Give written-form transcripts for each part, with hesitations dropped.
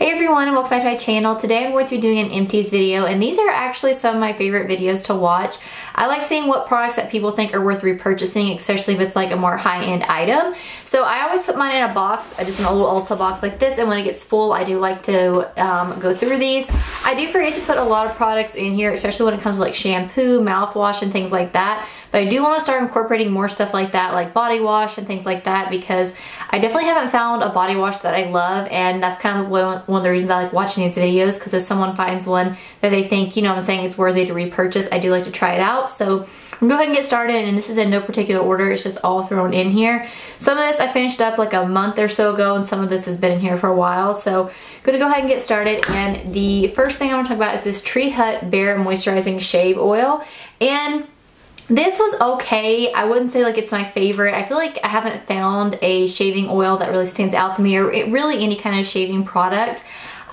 Hey everyone, and welcome back to my channel. Today I'm going to be doing an empties video, and these are actually some of my favorite videos to watch. I like seeing what products that people think are worth repurchasing, especially if it's like a more high-end item. So I always put mine in a box, just an old Ulta box like this, and when it gets full I do like to go through these. I do forget to put a lot of products in here, especially when it comes to like shampoo, mouthwash, and things like that. But I do want to start incorporating more stuff like that, like body wash and things like that, because I definitely haven't found a body wash that I love, and that's kind of one of the reasons I like watching these videos, because if someone finds one that they think, you know what I'm saying, it's worthy to repurchase, I do like to try it out. So I'm going to go ahead and get started, and this is in no particular order, it's just all thrown in here. Some of this I finished up like a month or so ago, and some of this has been in here for a while. So I'm going to go ahead and get started, and the first thing I want to talk about is this Tree Hut Bare Moisturizing Shave Oil. And this was okay. I wouldn't say like it's my favorite. I feel like I haven't found a shaving oil that really stands out to me, or really any kind of shaving product.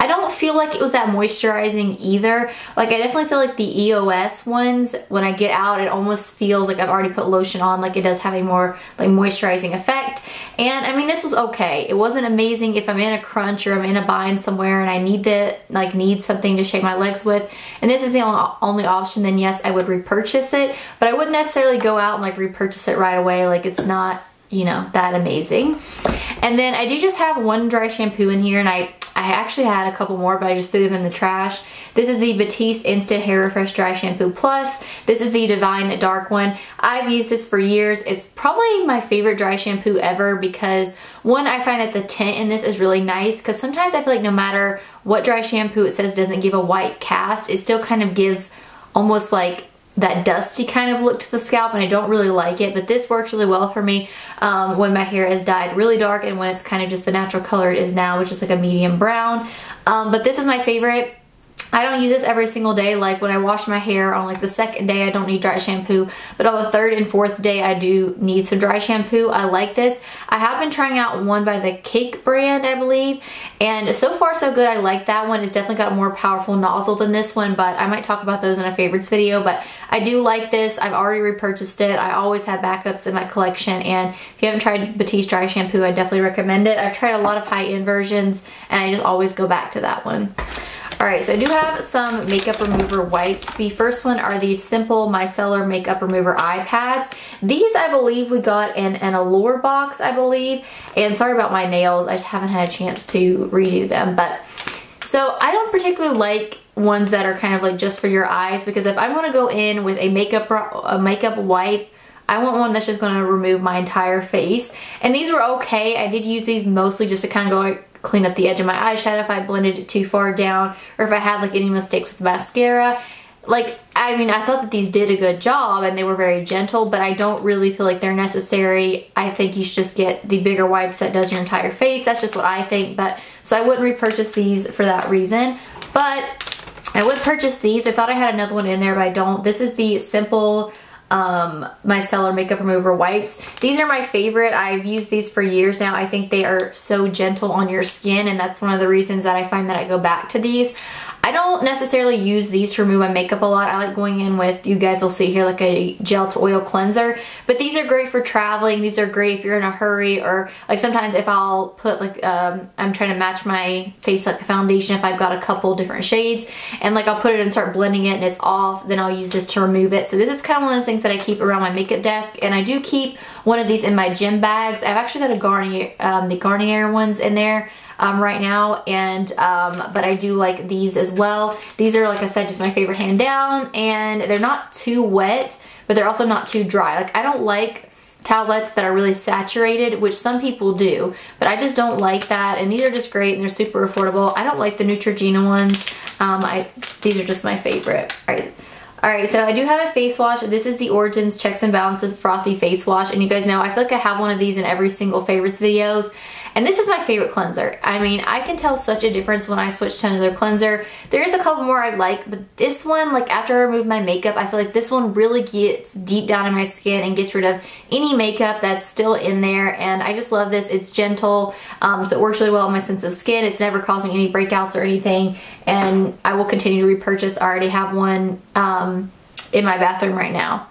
I don't feel like it was that moisturizing either. Like I definitely feel like the EOS ones, when I get out, it almost feels like I've already put lotion on, like it does have a more like moisturizing effect. And I mean, this was okay. It wasn't amazing if I'm in a crunch or I'm in a bind somewhere and I need something to shave my legs with, and this is the only option, then yes, I would repurchase it. But I wouldn't necessarily go out and like repurchase it right away. Like it's not, you know, that amazing. And then I do just have one dry shampoo in here, and I actually had a couple more, but I just threw them in the trash. This is the Batiste Instant Hair Refresh Dry Shampoo Plus. This is the Divine Dark one. I've used this for years. It's probably my favorite dry shampoo ever, because one, I find that the tint in this is really nice, because sometimes I feel like no matter what dry shampoo it says doesn't give a white cast, it still kind of gives almost like that dusty kind of look to the scalp, and I don't really like it. But this works really well for me when my hair is dyed really dark, and when it's kind of just the natural color it is now, which is like a medium brown. But this is my favorite. I don't use this every single day. Like when I wash my hair on like the second day, I don't need dry shampoo, but on the third and fourth day I do need some dry shampoo. I like this. I have been trying out one by the Cake brand, I believe, and so far so good. I like that one. It's definitely got a more powerful nozzle than this one, but I might talk about those in a favorites video. But I do like this. I've already repurchased it. I always have backups in my collection, and if you haven't tried Batiste dry shampoo, I definitely recommend it. I've tried a lot of high-end versions, and I just always go back to that one. Alright, so I do have some makeup remover wipes. The first one are these Simple Micellar Makeup Remover Eye Pads. These I believe we got in an Allure box, I believe. And sorry about my nails, I just haven't had a chance to redo them. But so I don't particularly like ones that are kind of like just for your eyes, because if I'm going to go in with a makeup wipe, I want one that's just going to remove my entire face. And these were okay. I did use these mostly just to kind of go clean up the edge of my eyeshadow if I blended it too far down, or if I had like any mistakes with mascara. Like, I mean, I thought that these did a good job and they were very gentle, but I don't really feel like they're necessary. I think you should just get the bigger wipes that does your entire face. That's just what I think. But so I wouldn't repurchase these for that reason. But I would purchase these. I thought I had another one in there, but I don't. This is the Simple Micellar Makeup Remover Wipes. These are my favorite. I've used these for years now. I think they are so gentle on your skin, and that's one of the reasons that I find that I go back to these. I don't necessarily use these to remove my makeup a lot. I like going in with, you guys will see here, like a gel to oil cleanser. But these are great for traveling. These are great if you're in a hurry, or like sometimes if I'll put like, I'm trying to match my face like a foundation, if I've got a couple different shades, and like I'll put it and start blending it and it's off, then I'll use this to remove it. So this is kind of one of those things that I keep around my makeup desk, and I do keep one of these in my gym bags. I've actually got a Garnier, the Garnier ones in there right now, and but I do like these as well. These are, like I said, just my favorite hand down, and they're not too wet, but they're also not too dry. Like, I don't like towelettes that are really saturated, which some people do, but I just don't like that. And these are just great, and they're super affordable. I don't like the Neutrogena ones. These are just my favorite. Alright, so I do have a face wash. This is the Origins Checks and Balances Frothy Face Wash, and you guys know I feel like I have one of these in every single favorites videos. And this is my favorite cleanser. I mean, I can tell such a difference when I switch to another cleanser. There is a couple more I like, but this one, like after I remove my makeup, I feel like this one really gets deep down in my skin and gets rid of any makeup that's still in there. And I just love this. It's gentle, so it works really well on my sensitive skin. It's never caused me any breakouts or anything. And I will continue to repurchase. I already have one in my bathroom right now.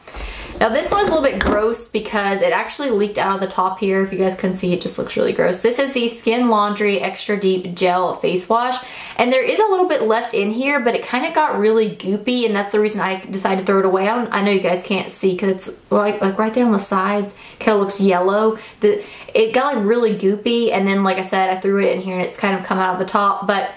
Now this one is a little bit gross because it actually leaked out of the top here. If you guys couldn't see, it just looks really gross. This is the Skin Laundry Extra Deep Gel Face Wash. And there is a little bit left in here, but it kind of got really goopy, and that's the reason I decided to throw it away. I know you guys can't see because it's like right there on the sides. Kind of looks yellow. It got like really goopy, and then like I said, I threw it in here and it's kind of come out of the top. But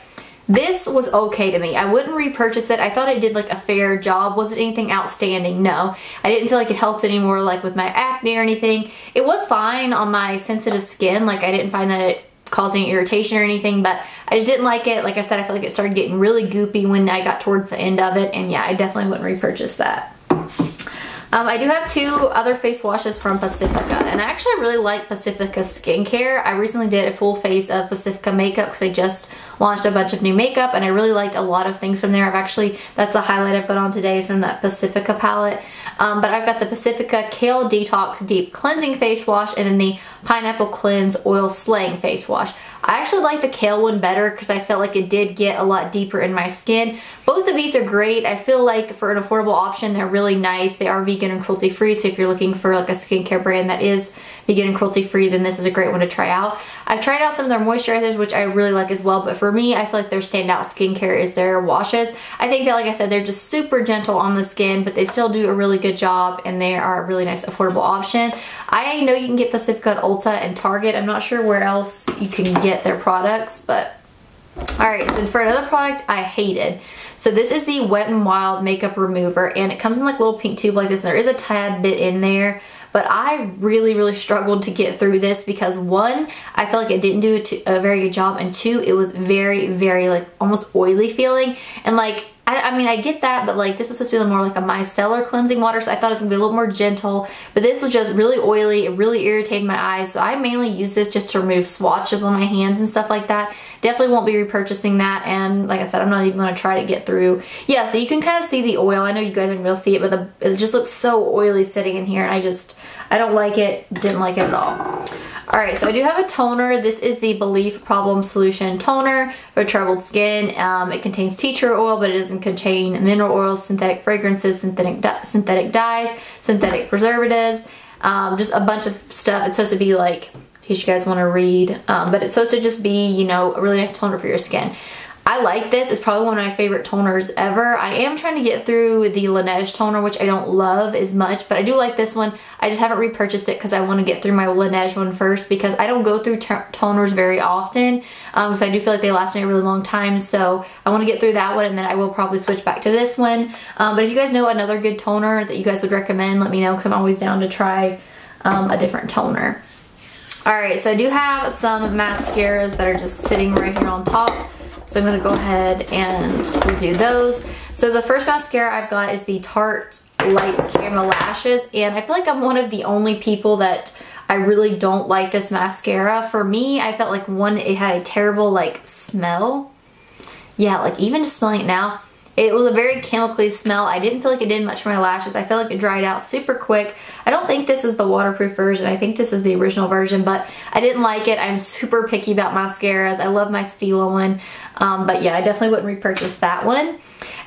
this was okay to me. I wouldn't repurchase it. I thought it did like a fair job. Was it anything outstanding? No. I didn't feel like it helped anymore like with my acne or anything. It was fine on my sensitive skin. Like I didn't find that it caused any irritation or anything, but I just didn't like it. Like I said, I feel like it started getting really goopy when I got towards the end of it, and yeah, I definitely wouldn't repurchase that. I do have 2 other face washes from Pacifica, and I actually really like Pacifica skincare. I recently did a full face of Pacifica makeup because they just launched a bunch of new makeup, and I really liked a lot of things from there. That's the highlight I've got on today, is from that Pacifica palette. But I've got the Pacifica Kale Detox Deep Cleansing Face Wash and then the Pineapple Cleanse Oil Slaying Face Wash. I actually like the Kale one better because I felt like it did get a lot deeper in my skin. Both of these are great. I feel like for an affordable option, they're really nice. They are vegan and cruelty free, so if you're looking for like a skincare brand that is vegan and cruelty free, then this is a great one to try out. I've tried out some of their moisturizers, which I really like as well, but for me, I feel like their standout skincare is their washes. I think that, like I said, they're just super gentle on the skin, but they still do a really good job, and they are a really nice affordable option. I know you can get Pacifica at Ulta and Target. I'm not sure where else you can get their products, but alright, so for another product I hated. So this is the Wet n Wild Makeup Remover, and it comes in like a little pink tube like this, and there is a tad bit in there. But I really struggled to get through this because 1, I feel like it didn't do a very good job, and 2, it was very like almost oily feeling. And like, I mean, I get that, but like this is supposed to be more like a micellar cleansing water, so I thought it was gonna be a little more gentle, but this was just really oily. It really irritated my eyes, so I mainly use this just to remove swatches on my hands and stuff like that. Definitely won't be repurchasing that, and like I said, I'm not even gonna try to get through. Yeah, so you can kind of see the oil. I know you guys aren't gonna be able to see it, but it just looks so oily sitting in here, and I don't like it. Didn't like it at all. Alright, so I do have a toner. This is the Belief Problem Solution Toner for troubled skin. It contains tea tree oil, but it doesn't contain mineral oils, synthetic fragrances, synthetic dyes, synthetic preservatives, just a bunch of stuff. It's supposed to be like, in case you guys want to read, but it's supposed to just be, you know, a really nice toner for your skin. I like this. It's probably one of my favorite toners ever. I am trying to get through the Laneige toner, which I don't love as much, but I do like this one. I just haven't repurchased it because I want to get through my Laneige one first, because I don't go through toners very often, so I do feel like they last me a really long time. So I want to get through that one, and then I will probably switch back to this one. But if you guys know another good toner that you guys would recommend, let me know, because I'm always down to try a different toner. Alright, so I do have some mascaras that are just sitting right here on top. So I'm going to go ahead and do those. So the first mascara I've got is the Tarte Lights Camera Lashes. And I feel like I'm one of the only people that I really don't like this mascara. For me, I felt like it had a terrible like smell. Yeah, like even just smelling it now, it was a very chemically smell. I didn't feel like it did much for my lashes. I felt like it dried out super quick. I don't think this is the waterproof version. I think this is the original version, but I didn't like it. I'm super picky about mascaras. I love my Stila one. But yeah, I definitely wouldn't repurchase that one.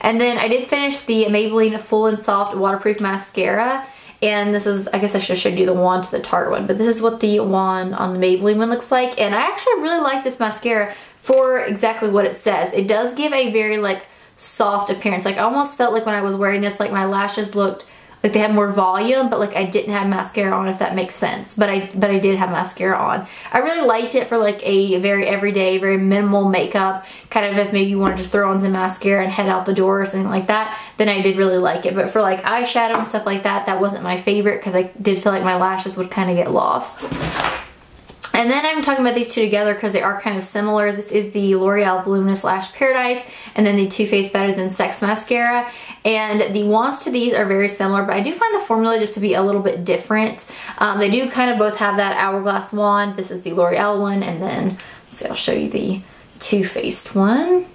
And then I did finish the Maybelline Full and Soft Waterproof Mascara. And this is, I guess I should show you the wand to the Tarte one, but this is what the wand on the Maybelline one looks like. And I actually really like this mascara for exactly what it says. It does give a very like soft appearance. Like I almost felt like when I was wearing this, like my lashes looked like they had more volume, but like I didn't have mascara on, if that makes sense. But I did have mascara on. I really liked it for like a very everyday, very minimal makeup. Kind of if maybe you want to just throw on some mascara and head out the door or something like that, then I did really like it. But for like eyeshadow and stuff like that, that wasn't my favorite because I did feel like my lashes would kind of get lost. And then I'm talking about these two together because they are kind of similar. This is the L'Oreal Voluminous Lash Paradise, and then the Too Faced Better Than Sex Mascara. And the wands to these are very similar, but I do find the formula just to be a little bit different. They do kind of both have that hourglass wand. This is the L'Oreal one, and then, let's see, I'll show you the Too Faced one.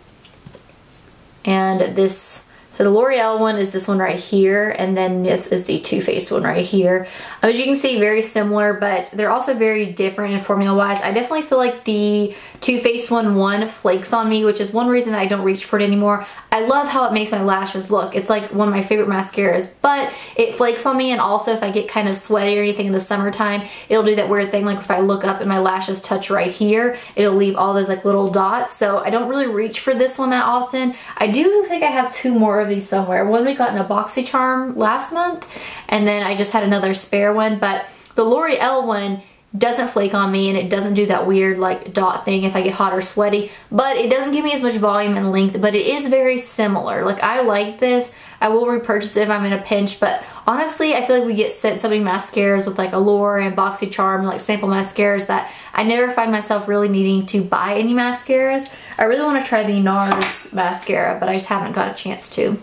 And this So the L'Oreal one is this one right here, and then this is the Too Faced one right here. As you can see, very similar, but they're also very different in formula-wise. I definitely feel like the Too Faced one flakes on me, which is one reason that I don't reach for it anymore. I love how it makes my lashes look. It's like one of my favorite mascaras, but it flakes on me, and also if I get kind of sweaty or anything in the summertime, it'll do that weird thing, like if I look up and my lashes touch right here, it'll leave all those like little dots. So I don't really reach for this one that often. I do think I have 2 more of these somewhere. One we got in a BoxyCharm last month, and then I just had another spare one, but the L'Oreal one doesn't flake on me, and it doesn't do that weird like dot thing if I get hot or sweaty, but it doesn't give me as much volume and length, but it is very similar. Like, I like this. I will repurchase it if I'm in a pinch, but honestly, I feel like we get sent so many mascaras with like Allure and BoxyCharm, like sample mascaras, that I never find myself really needing to buy any mascaras. I really want to try the NARS mascara, but I just haven't got a chance to.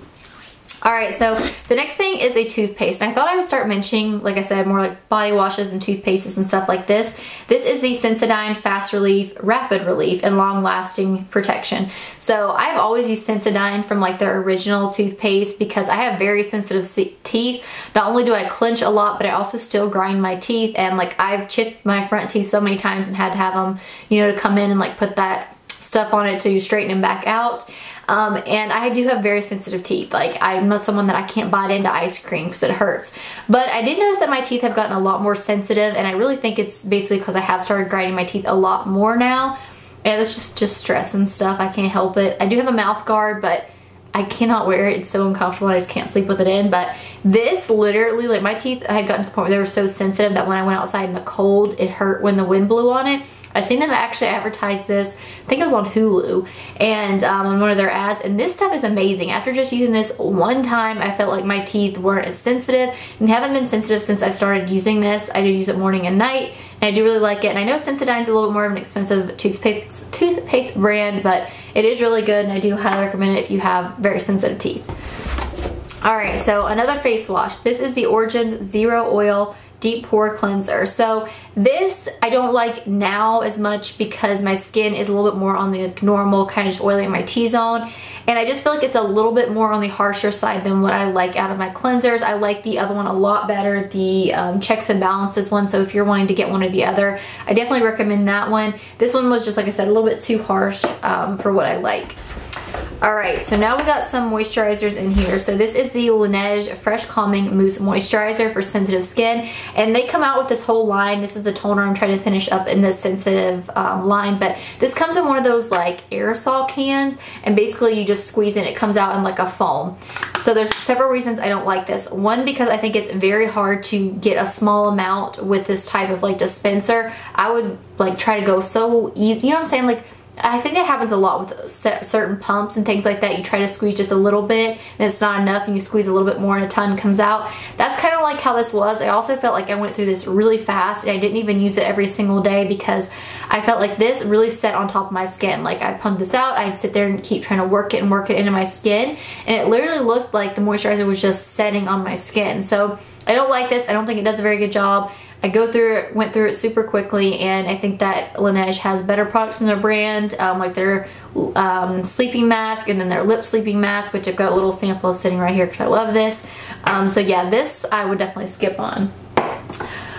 Alright, so the next thing is a toothpaste. And I thought I would start mentioning, like I said, more like body washes and toothpastes and stuff like this. This is the Sensodyne Fast Relief, Rapid Relief, and Long Lasting Protection. So I've always used Sensodyne from like their original toothpaste because I have very sensitive teeth. Not only do I clench a lot, but I also still grind my teeth, and like I've chipped my front teeth so many times and had to have them, you know, to come in and like put that stuff on it to straighten them back out. And I do have very sensitive teeth. Like, I'm someone that I can't bite into ice cream because it hurts. But I did notice that my teeth have gotten a lot more sensitive, and I really think it's basically because I have started grinding my teeth a lot more now. And it's just stress and stuff. I can't help it. I do have a mouth guard, but I cannot wear it. It's so uncomfortable. I just can't sleep with it in. But this literally, like, my teeth had gotten to the point where they were so sensitive that when I went outside in the cold, it hurt when the wind blew on it. I seen them actually advertise this, I think it was on Hulu, and on one of their ads, and this stuff is amazing. After just using this one time, I felt like my teeth weren't as sensitive, and haven't been sensitive since I started using this. I do use it morning and night, and I do really like it. And I know Sensodyne's a little bit more of an expensive toothpaste brand, but it is really good, and I do highly recommend it if you have very sensitive teeth. Alright, so another face wash. This is the Origins Zero Oil Deep Pore Cleanser. So this I don't like now as much because my skin is a little bit more on the normal kind of just oily in my T-zone, and I just feel like it's a little bit more on the harsher side than what I like out of my cleansers. I like the other one a lot better, the Checks and Balances one. So if you're wanting to get one or the other, I definitely recommend that one. This one was just, like I said, a little bit too harsh for what I like. Alright, so now we got some moisturizers in here. So this is the Laneige Fresh Calming Mousse Moisturizer for sensitive skin. And they come out with this whole line. This is the toner I'm trying to finish up in this sensitive line. But this comes in one of those like aerosol cans. And basically you just squeeze it. It comes out in like a foam. So there's several reasons I don't like this. One, because I think it's very hard to get a small amount with this type of like dispenser. I would like try to go so easy. You know what I'm saying? Like, I think that happens a lot with certain pumps and things like that. You try to squeeze just a little bit and it's not enough, and you squeeze a little bit more and a ton comes out. That's kind of like how this was. I also felt like I went through this really fast, and I didn't even use it every single day because I felt like this really set on top of my skin. Like, I pumped this out, I'd sit there and keep trying to work it into my skin, and it literally looked like the moisturizer was just setting on my skin. So I don't like this. I don't think it does a very good job. I went through it super quickly, and I think that Laneige has better products from their brand, like their sleeping mask and then their lip sleeping mask, which I've got a little sample sitting right here because I love this. So yeah, this I would definitely skip on.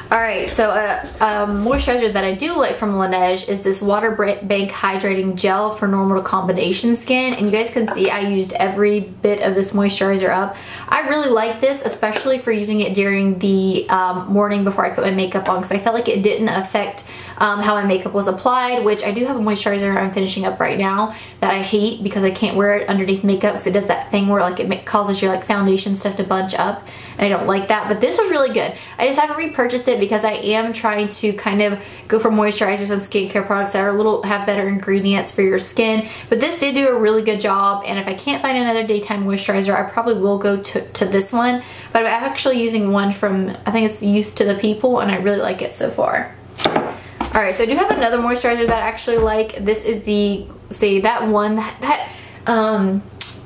Alright, so moisturizer that I do like from Laneige is this Water Bank Hydrating Gel for normal to combination skin. And you guys can see I used every bit of this moisturizer up. I really like this, especially for using it during the morning before I put my makeup on, because I felt like it didn't affect how my makeup was applied, which I do have a moisturizer I'm finishing up right now that I hate because I can't wear it underneath makeup because it does that thing where like it causes your like foundation stuff to bunch up, and I don't like that. But this was really good. I just haven't repurchased it because I am trying to kind of go for moisturizers and skincare products that are have better ingredients for your skin. But this did do a really good job, and if I can't find another daytime moisturizer, I probably will go to this one. But I'm actually using one from, I think it's Youth to the People, and I really like it so far. Alright, so I do have another moisturizer that I actually like. This is the, see that one,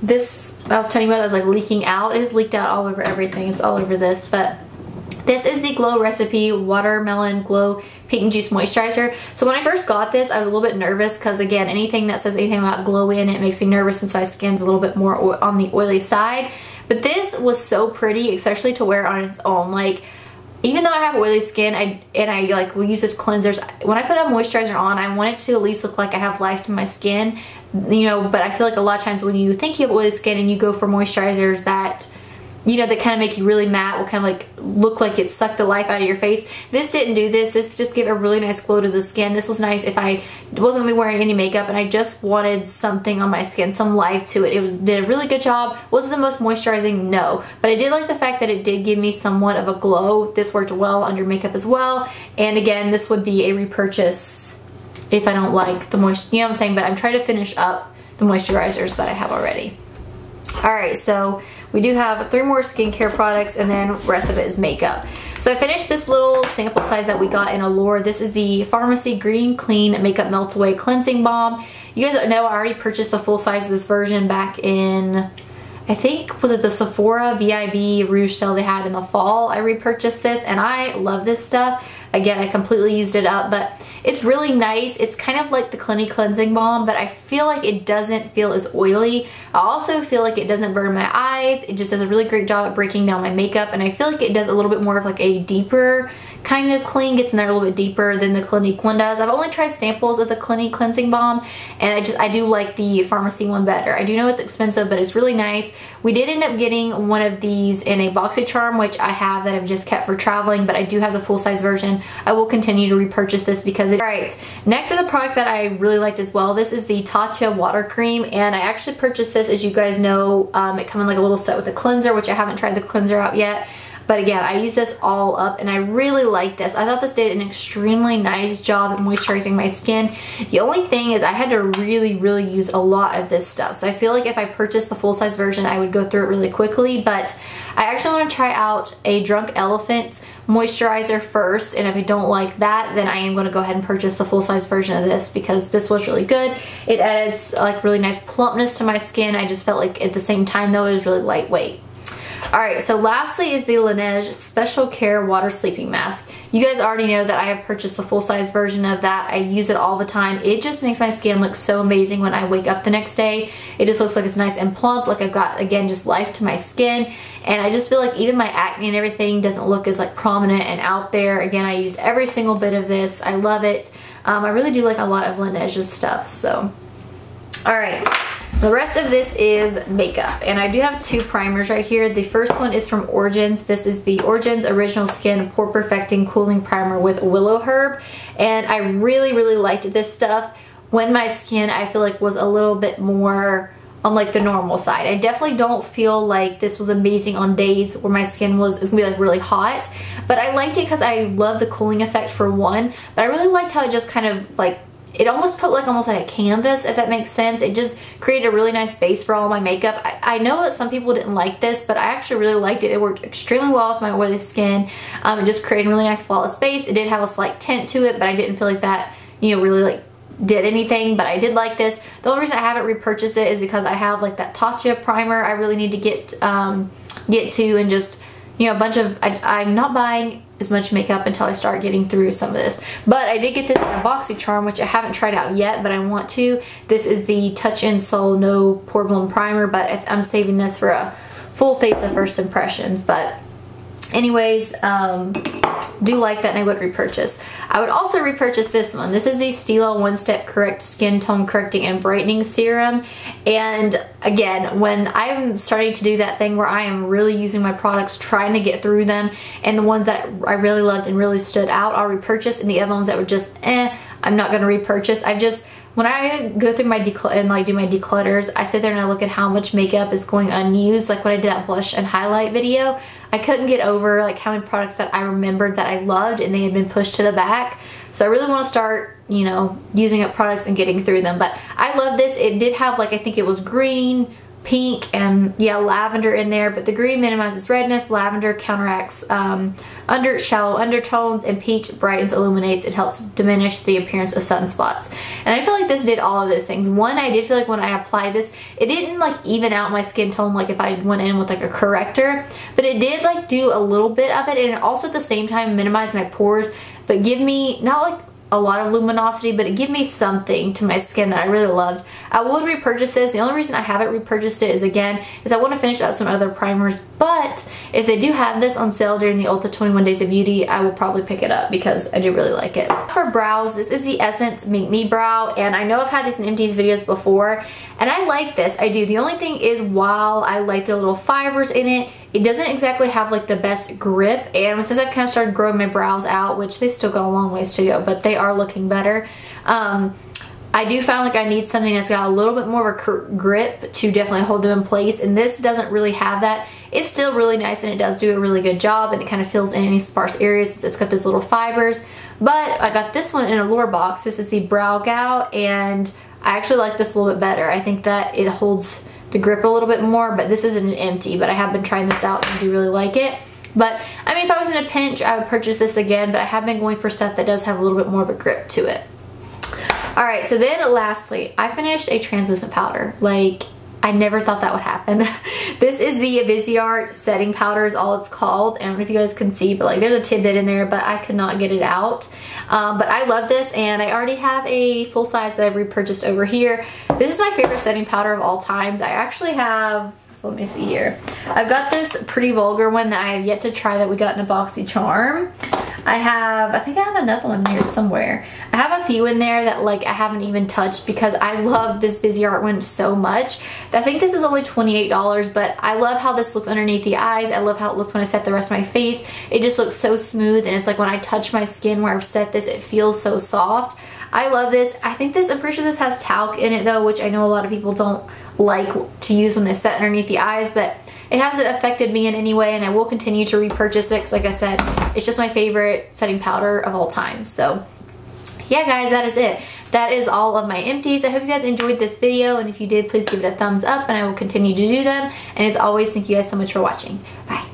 this I was telling you about that was like leaking out. It is leaked out all over everything. It's all over this, but this is the Glow Recipe Watermelon Glow Pink Juice Moisturizer. So when I first got this, I was a little bit nervous because, again, anything that says anything about glow in, it makes me nervous since my skin's a little bit more on the oily side. But this was so pretty, especially to wear on its own. Like, even though I have oily skin, I like will use this cleansers. When I put a moisturizer on, I want it to at least look like I have life to my skin, you know. But I feel like a lot of times when you think you have oily skin and you go for moisturizers that, you know, that kind of make you really matte, will kind of like look like it sucked the life out of your face. This didn't do this. This just gave a really nice glow to the skin. This was nice if I wasn't gonna be wearing any makeup and I just wanted something on my skin, some life to it. It did a really good job. Was it the most moisturizing? No. But I did like the fact that it did give me somewhat of a glow. This worked well under makeup as well. And again, this would be a repurchase if I don't like the moisture, you know what I'm saying? But I'm trying to finish up the moisturizers that I have already. Alright, so we do have 3 more skincare products and then the rest of it is makeup. So I finished this little sample size that we got in Allure. This is the Pharmacy Green Clean Makeup Melt Away Cleansing Balm. You guys know I already purchased the full size of this version back in, I think, was it the Sephora VIB Rouge sale they had in the fall? I repurchased this and I love this stuff. Again, I completely used it up, but it's really nice. It's kind of like the Clinique Cleansing Balm, but I feel like it doesn't feel as oily. I also feel like it doesn't burn my eyes. It just does a really great job at breaking down my makeup, and I feel like it does a little bit more of like a deeper kind of clean, gets in there a little bit deeper than the Clinique one does. I've only tried samples of the Clinique Cleansing Balm, and I do like the Pharmacy one better. I do know it's expensive, but it's really nice. We did end up getting one of these in a BoxyCharm, which I have that I've just kept for traveling, but I do have the full-size version. I will continue to repurchase this because it... Alright, next is a product that I really liked as well. This is the Tatcha Water Cream, and I actually purchased this, as you guys know. It comes in like a little set with a cleanser, which I haven't tried the cleanser out yet. But again, I use this all up and I really like this. I thought this did an extremely nice job at moisturizing my skin. The only thing is I had to really use a lot of this stuff. So I feel like if I purchased the full-size version, I would go through it really quickly. But I actually want to try out a Drunk Elephant moisturizer first. And if I don't like that, then I am going to go ahead and purchase the full-size version of this because this was really good. It adds like really nice plumpness to my skin. I just felt like at the same time though, it was really lightweight. Alright, so lastly is the Laneige Special Care Water Sleeping Mask. You guys already know that I have purchased the full-size version of that. I use it all the time. It just makes my skin look so amazing when I wake up the next day. It just looks like it's nice and plump, like I've got, again, just life to my skin. And I just feel like even my acne and everything doesn't look as like prominent and out there. Again, I used every single bit of this. I love it. I really do like a lot of Laneige's stuff, so. Alright. The rest of this is makeup, and I do have 2 primers right here. The first one is from Origins. This is the Origins Original Skin Pore Perfecting Cooling Primer with Willow Herb, and I really liked this stuff when my skin, I feel like, was a little bit more on like the normal side. I definitely don't feel like this was amazing on days where my skin is gonna be like really hot, but I liked it because I love the cooling effect for one, but I really liked how it just kind of like, it almost put like almost like a canvas, if that makes sense. It just created a really nice base for all my makeup. I know that some people didn't like this, but I actually really liked it. It worked extremely well with my oily skin. It just created a really nice flawless base. It did have a slight tint to it, but I didn't feel like that, you know, really like did anything, but I did like this. The only reason I haven't repurchased it is because I have like that Tatcha primer I really need to get to, and just, you know, a bunch of, I'm not buying as much makeup until I start getting through some of this. But I did get this in a BoxyCharm, which I haven't tried out yet, but I want to. This is the Touch In Sol No Pore Bloom Primer, but I'm saving this for a full face of first impressions. But anyways, do like that, and I would repurchase. I would also repurchase this one. This is the Stila One Step Correct Skin Tone Correcting and Brightening Serum. And again, when I'm starting to do that thing where I am really using my products, trying to get through them, and the ones that I really loved and really stood out, I'll repurchase, and the other ones that were just I'm not going to repurchase. When I go through my and like do my declutters, I sit there and I look at how much makeup is going unused. Like when I did that blush and highlight video, I couldn't get over like how many products that I remembered that I loved and they had been pushed to the back. So I really want to start, you know, using up products and getting through them. But I love this. It did have like, I think it was green, pink, and yeah, lavender in there, but the green minimizes redness, lavender counteracts shallow undertones, and peach brightens, illuminates. It helps diminish the appearance of sunspots. And I feel like this did all of those things. One, I did feel like when I applied this, it didn't like even out my skin tone like if I went in with like a corrector, but it did like do a little bit of it, and it also at the same time minimized my pores, but give me not like a lot of luminosity, but it gave me something to my skin that I really loved. I would repurchase this. The only reason I haven't repurchased it is I want to finish out some other primers, but if they do have this on sale during the Ulta 21 Days of Beauty, I will probably pick it up because I do really like it. For brows, this is the Essence Make Me Brow, and I know I've had these in Empties videos before, and I like this. I do. The only thing is, while I like the little fibers in it, it doesn't exactly have like the best grip, and since I've kind of started growing my brows out, which they still got a long ways to go, but they are looking better, I do find like I need something that's got a little bit more of a grip to definitely hold them in place, and this doesn't really have that. It's still really nice and it does do a really good job, and it kind of fills in any sparse areas since it's got those little fibers. But I got this one in a lure box. This is the Brow Gout, and I actually like this a little bit better. I think that it holds the grip a little bit more, but this isn't an empty, but I have been trying this out and I do really like it. But I mean, if I was in a pinch, I would purchase this again, but I have been going for stuff that does have a little bit more of a grip to it. Alright, so then lastly, I finished a translucent powder. Like, I never thought that would happen. This is the Viseart setting powder is all it's called. I don't know if you guys can see, but like there's a tidbit in there, but I could not get it out. But I love this, and I already have a full size that I've repurchased over here. This is my favorite setting powder of all times. I actually have, let me see here. I've got this Pretty Vulgar one that I have yet to try that we got in a BoxyCharm. I think I have another one here somewhere. I have a few in there that like I haven't even touched because I love this Viseart one so much. I think this is only $28, but I love how this looks underneath the eyes. I love how it looks when I set the rest of my face. It just looks so smooth, and it's like when I touch my skin where I've set this, it feels so soft. I love this. I think this, I'm pretty sure this has talc in it though, which I know a lot of people don't like to use when they set underneath the eyes, but it hasn't affected me in any way, and I will continue to repurchase it because, like I said, it's just my favorite setting powder of all time. So yeah guys, that is it. That is all of my empties. I hope you guys enjoyed this video, and if you did, please give it a thumbs up and I will continue to do them. And as always, thank you guys so much for watching. Bye.